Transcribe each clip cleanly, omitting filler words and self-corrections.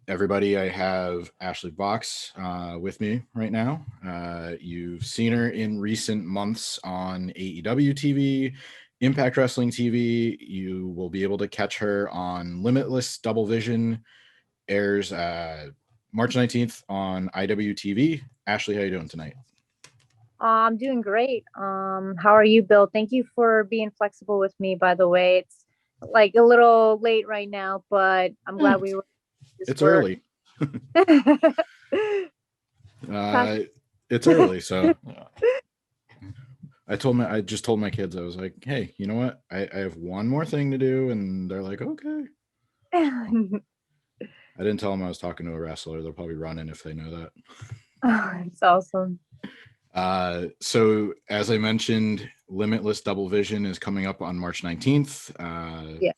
Everybody, I have Ashley Box with me right now. You've seen her in recent months on AEW TV, Impact Wrestling TV. You will be able to catch her on Limitless Double Vision, airs March 19th on IWTV. Ashley, how you doing tonight? I'm doing great. How are you, Bill? Thank you for being flexible with me, by the way. It's like a little late right now, but I'm glad we were this It's work. early. It's early, so I just told my kids, I was like, hey, you know what? I have one more thing to do, and they're like, okay. I didn't tell them I was talking to a wrestler. They'll probably run in if they know that. It's awesome. So as I mentioned, Limitless Double Vision is coming up on March 19th. Yeah.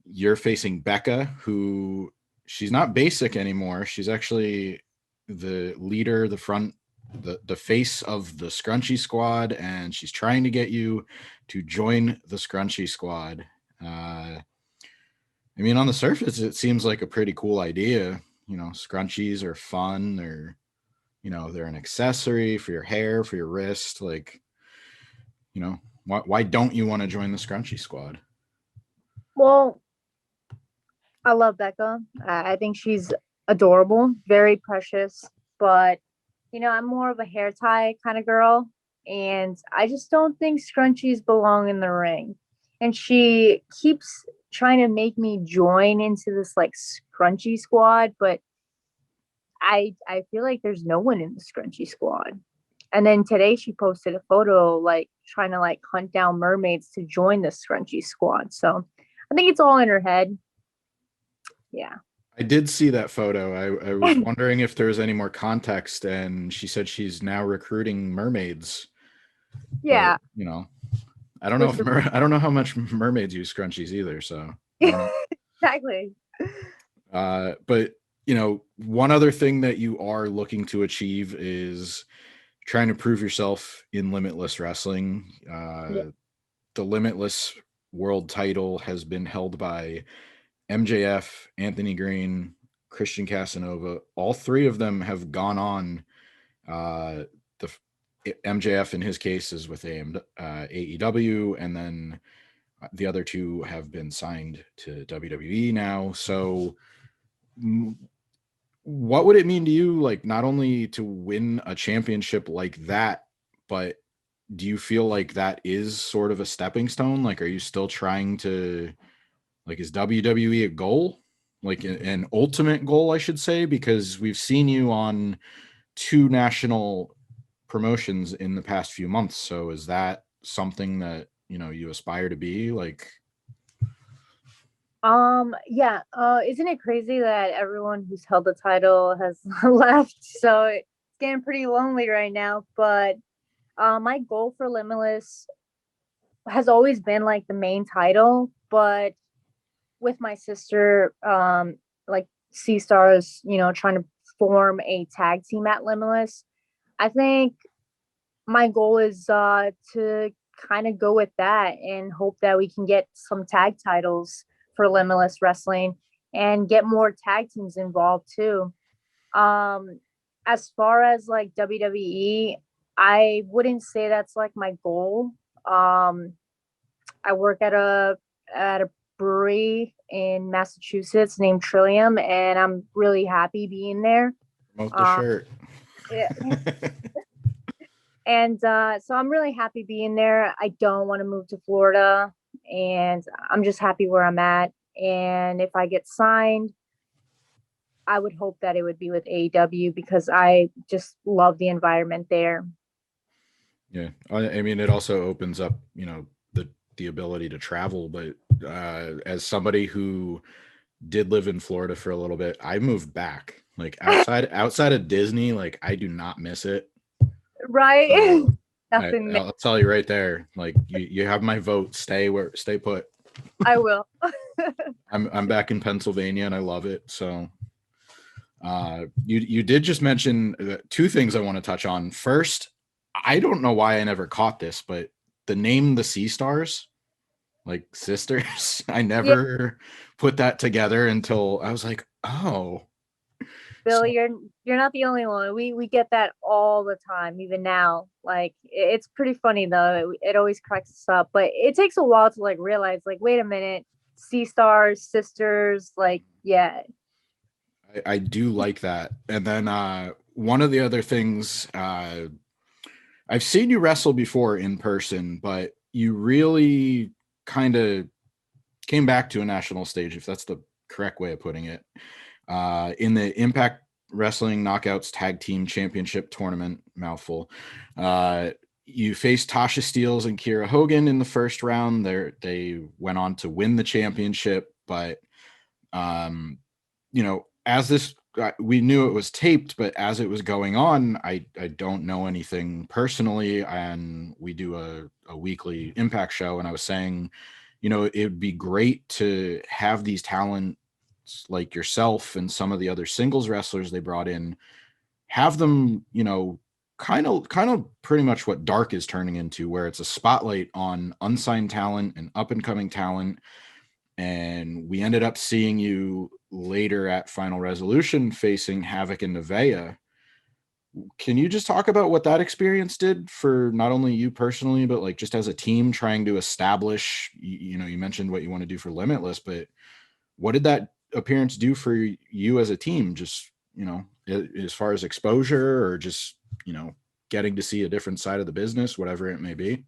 You're facing Becca, who she's not basic anymore. She's actually the leader, the face of the Scrunchie squad, and she's trying to get you to join the Scrunchie squad. I mean, on the surface, it seems like a pretty cool idea. You know, scrunchies are fun. They're an accessory for your hair, for your wrist. Like, why don't you want to join the Scrunchie squad? Well, I love Becca. I think she's adorable, very precious, but I'm more of a hair tie kind of girl, and I just don't think scrunchies belong in the ring. And she keeps trying to make me join into this like scrunchy squad, but I feel like there's no one in the scrunchy squad. And then today she posted a photo like trying to like hunt down mermaids to join the scrunchy squad. So I think it's all in her head. Yeah. I did see that photo. I was wondering if there was any more context, and she said she's now recruiting mermaids. Yeah. But, I don't know I don't know how much mermaids use scrunchies either. So exactly. But one other thing that you are looking to achieve is trying to prove yourself in Limitless Wrestling. Yeah. The Limitless world title has been held by MJF, Anthony Green, Christian Casanova. All three of them have gone on. The MJF in his case is with AEW, and then the other two have been signed to WWE now. So what would it mean to you, like, not only to win a championship like that, but do you feel like that is sort of a stepping stone? Like, are you still trying to, like, is WWE a goal? Like an ultimate goal, I should say, because we've seen you on 2 national promotions in the past few months. So is that something that, you aspire to be like? Yeah. Isn't it crazy that everyone who's held the title has left? So it's getting pretty lonely right now. But my goal for Limitless has always been like the main title, but with my sister, like Sea Stars, trying to form a tag team at Limitless. I think my goal is to kind of go with that and hope that we can get some tag titles for Limitless Wrestling and get more tag teams involved too. As far as like WWE, I wouldn't say that's like my goal. I work at a brewery in Massachusetts named Trillium, and I'm really happy being there. Promote the shirt. Yeah. And so I'm really happy being there. I don't want to move to Florida, and I'm just happy where I'm at. And if I get signed, I would hope that it would be with AEW because I just love the environment there. Yeah, I mean, it also opens up, the ability to travel. But as somebody who did live in Florida for a little bit, I moved back. Like outside of Disney, like I do not miss it. Right? So Nothing. I'll tell you right there. Like you have my vote. Stay put. I will. I'm back in Pennsylvania and I love it. So you did just mention 2 things I want to touch on. First, I don't know why I never caught this, but the name the Sea Stars. like sisters. I Yeah, never put that together until I was like, oh. So Bill, you're not the only one. We get that all the time, even now. Like it's pretty funny though. It always cracks us up, but it takes a while to like realize, like, wait a minute, sea stars, sisters, like, yeah. I do like that. And then one of the other things, I've seen you wrestle before in person, but you really kind of came back to a national stage, if that's the correct way of putting it, in the Impact Wrestling Knockouts Tag Team Championship Tournament, mouthful. Uh, you faced Tasha Steeles and Kiera Hogan in the first round. They went on to win the championship, but as this we knew it was taped, but as it was going on, I don't know anything personally, and we do a weekly Impact show, and I was saying, it would be great to have these talents like yourself and some of the other singles wrestlers they brought in, have them, kind of pretty much what Dark is turning into, where it's a spotlight on unsigned talent and up and coming talent. And we ended up seeing you later at Final Resolution facing Havoc and Nevaeh. Can you just talk about what that experience did for not only you personally, but like just as a team trying to establish, you mentioned what you want to do for Limitless, but what did that appearance do for you as a team? Just, as far as exposure or just, getting to see a different side of the business, whatever it may be.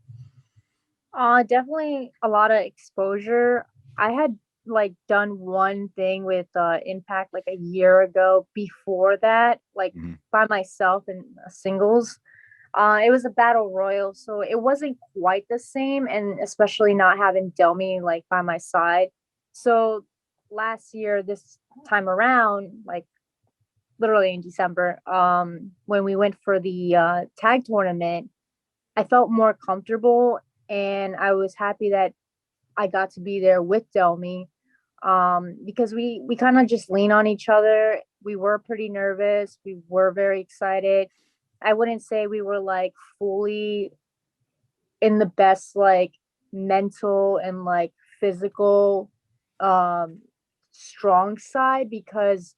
Definitely a lot of exposure. I had like done one thing with Impact like a year ago before that, like Mhm. by myself in singles. It was a battle royal, so it wasn't quite the same, and especially not having Delmy like by my side. So last year, this time around, like literally in December, when we went for the tag tournament, I felt more comfortable, and I was happy that I got to be there with Delmy, because we kind of just lean on each other. We were pretty nervous. We were very excited. I wouldn't say we were like fully in the best like mental and like physical um strong side, because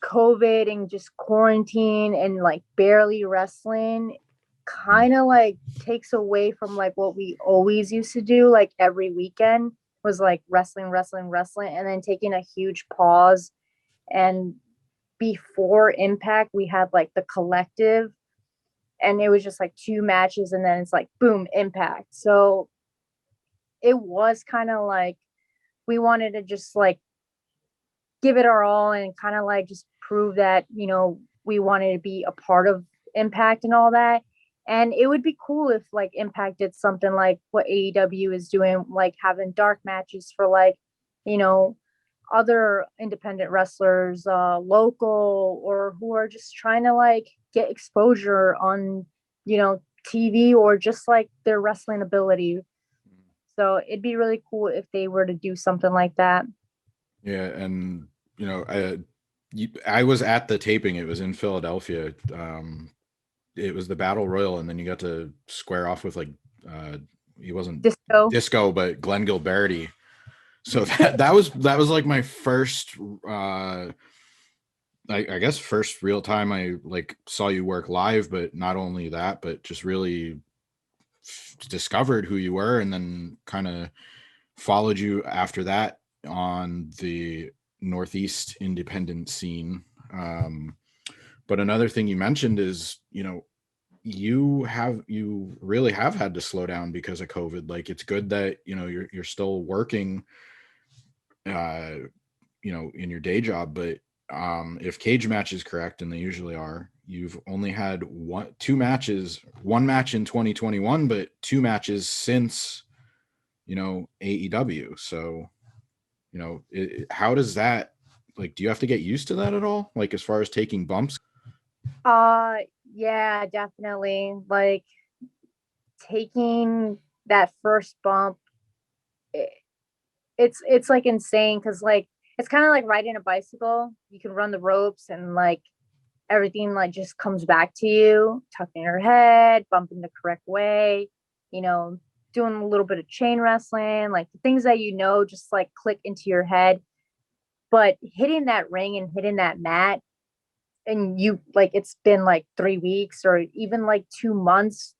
COVID and just quarantine and like barely wrestling kind of like takes away from like what we always used to do, like every weekend was like wrestling, wrestling, wrestling, and then taking a huge pause. And before Impact, we had like the collective, and it was just like two matches, and then it's like boom, Impact. So it was kind of like we wanted to just like give it our all and kind of like just prove that, we wanted to be a part of Impact and all that. And it would be cool if like Impact did something like what AEW is doing, like having dark matches for like, you know, other independent wrestlers, local, or who are just trying to like get exposure on, TV, or just like their wrestling ability. So it'd be really cool if they were to do something like that. Yeah, and I was at the taping. It was in Philadelphia. It was the Battle Royal, and then you got to square off with like uh, he wasn't Disco. Disco, but Glenn Gilberti. So that was like my first, I guess first real time I like saw you work live. But not only that, but just really discovered who you were, and then kind of followed you after that on the Northeast independent scene. But another thing you mentioned is, you really have had to slow down because of COVID. Like it's good that, you're still working, uh, in your day job, but if Cage Match is correct, and they usually are, you've only had two matches, one match in 2021, but two matches since, AEW. So, how does that, like, do you have to get used to that at all? Like, as far as taking bumps? Uh yeah, definitely. Like taking that first bump, it, it's like insane, because like it's kind of like riding a bicycle. You can run the ropes and like everything like just comes back to you, tucking your head, bumping the correct way, you know. doing a little bit of chain wrestling, like the things that just like click into your head. But hitting that ring and hitting that mat, and you like it's been like 3 weeks or even like 2 months,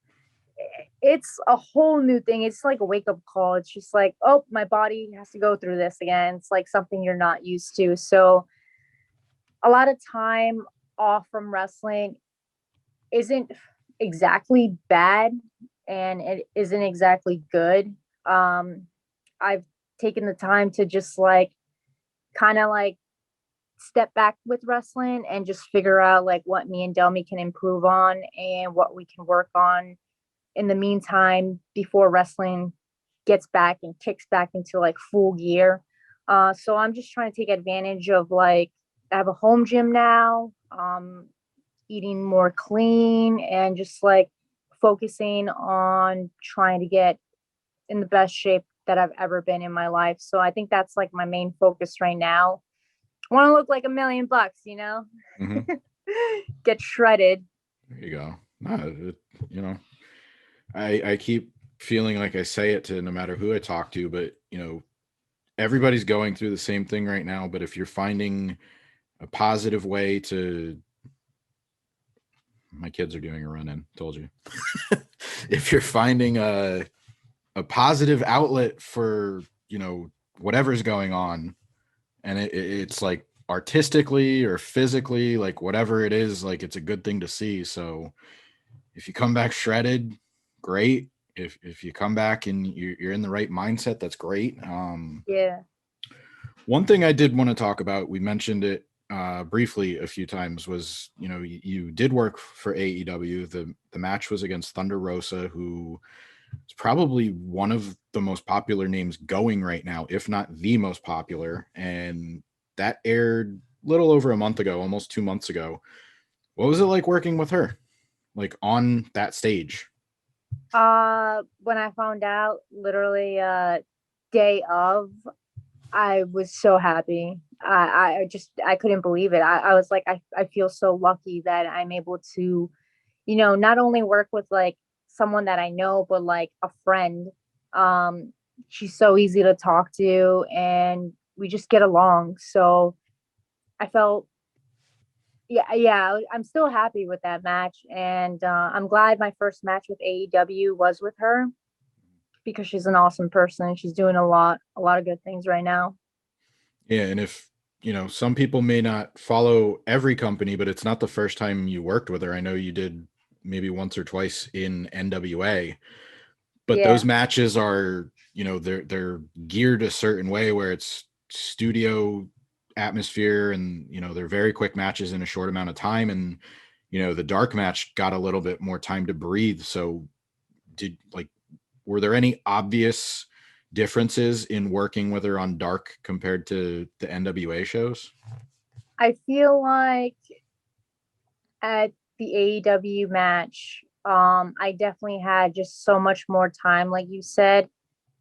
it's a whole new thing. It's like a wake up call. It's just like, oh, my body has to go through this again. It's like something you're not used to. So a lot of time off from wrestling isn't exactly bad, and it isn't exactly good. I've taken the time to just like kind of like step back with wrestling and just figure out like what me and Delmy can improve on and what we can work on in the meantime before wrestling gets back and kicks back into like full gear. So I'm just trying to take advantage of like I have a home gym now, eating more clean and just like focusing on trying to get in the best shape that I've ever been in my life. So I think that's like my main focus right now. I want to look like $1,000,000, Mhm. get shredded. There you go. No, you know, I keep feeling like I say it to no matter who I talk to, but everybody's going through the same thing right now. But if you're finding a positive way to, my kids are doing a run in, told you. If you're finding a positive outlet for, whatever's going on, and it's like artistically or physically, like whatever it is, like it's a good thing to see. So if you come back shredded, great. If you come back and you're in the right mindset, that's great. Yeah. One thing I did want to talk about, we mentioned it briefly a few times, was you did work for AEW. The match was against Thunder Rosa, who is probably one of the most popular names going right now, if not the most popular. And that aired a little over a month ago, almost 2 months ago. What was it like working with her, like on that stage? When I found out, literally day of, I was so happy. I couldn't believe it. I was like, I feel so lucky that I'm able to, not only work with like someone that I know, but like a friend. Um, she's so easy to talk to and we just get along. So I felt, yeah, I'm still happy with that match. And I'm glad my first match with AEW was with her because she's an awesome person. She's doing a lot of good things right now. Yeah, and if some people may not follow every company, but it's not the first time you worked with her. I know you did maybe once or twice in NWA, but those Yeah. matches are, they're geared a certain way where it's studio atmosphere, and they're very quick matches in a short amount of time. And the dark match got a little bit more time to breathe. So were there any obvious differences in working with her on dark compared to the NWA shows? I feel like at the AEW match, I definitely had just so much more time. Like you said,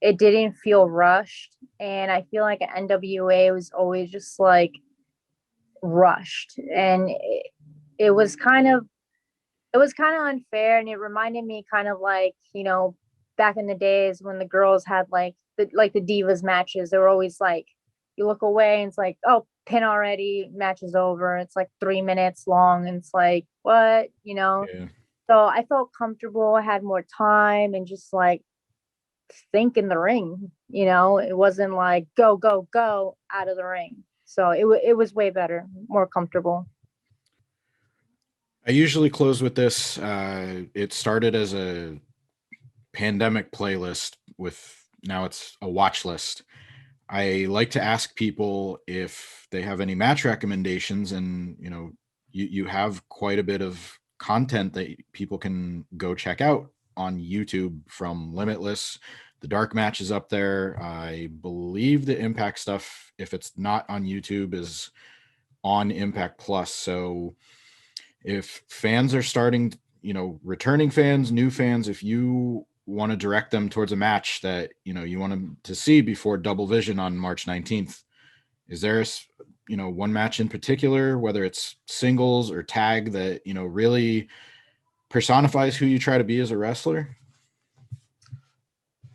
it didn't feel rushed. And I feel like at NWA was always just like rushed. And it was kind of unfair, and it reminded me kind of like back in the days when the girls had like the divas matches. They were always like, you look away and it's like, oh, pin already, match is over. It's like 3 minutes long and it's like, what. Yeah. So I felt comfortable. I had more time and just like think in the ring. It wasn't like go go go out of the ring. So it was way better, more comfortable. I usually close with this. It started as a pandemic playlist, with now it's a watch list. I like to ask people if they have any match recommendations, and you have quite a bit of content that people can go check out on YouTube from Limitless. The dark match is up there. I believe the Impact stuff, if it's not on YouTube, is on Impact Plus. So if fans are starting, returning fans, new fans, if you want to direct them towards a match that you want them to see before Double Vision on March 19th, is there one match in particular, whether it's singles or tag, that really personifies who you try to be as a wrestler?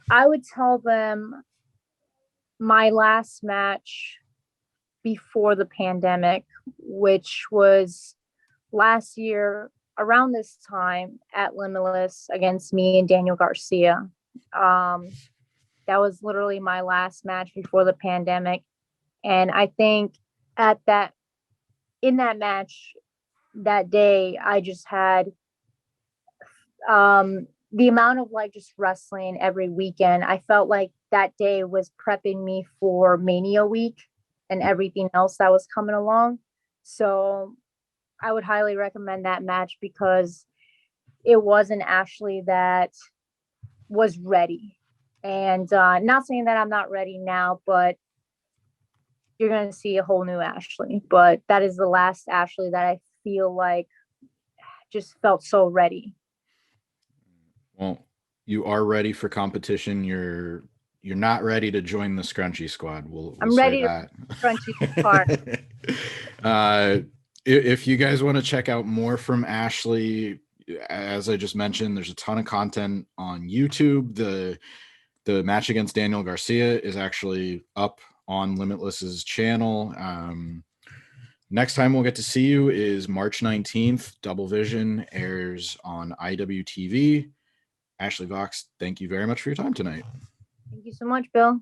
I would tell them my last match before the pandemic, which was last year around this time at Limitless against me and Daniel Garcia. Um, that was literally my last match before the pandemic. And I think at that, in that match that day, I just had the amount of like just wrestling every weekend. I felt like that day was prepping me for Mania week and everything else that was coming along. So I would highly recommend that match because it was an Ashley that was ready. And not saying that I'm not ready now, but you're going to see a whole new Ashley. But that is the last Ashley that I feel like just felt so ready. Well, you are ready for competition. You're not ready to join the Scrunchie squad. We'll I'm say ready to that. Scrunchie part. uh, if you guys want to check out more from Ashley, as I just mentioned, there's a ton of content on YouTube. The match against Daniel Garcia is actually up on Limitless's channel. Next time we'll get to see you is March 19th. Double Vision airs on IWTV. Ashley Vox, thank you very much for your time tonight. Thank you so much, Bill.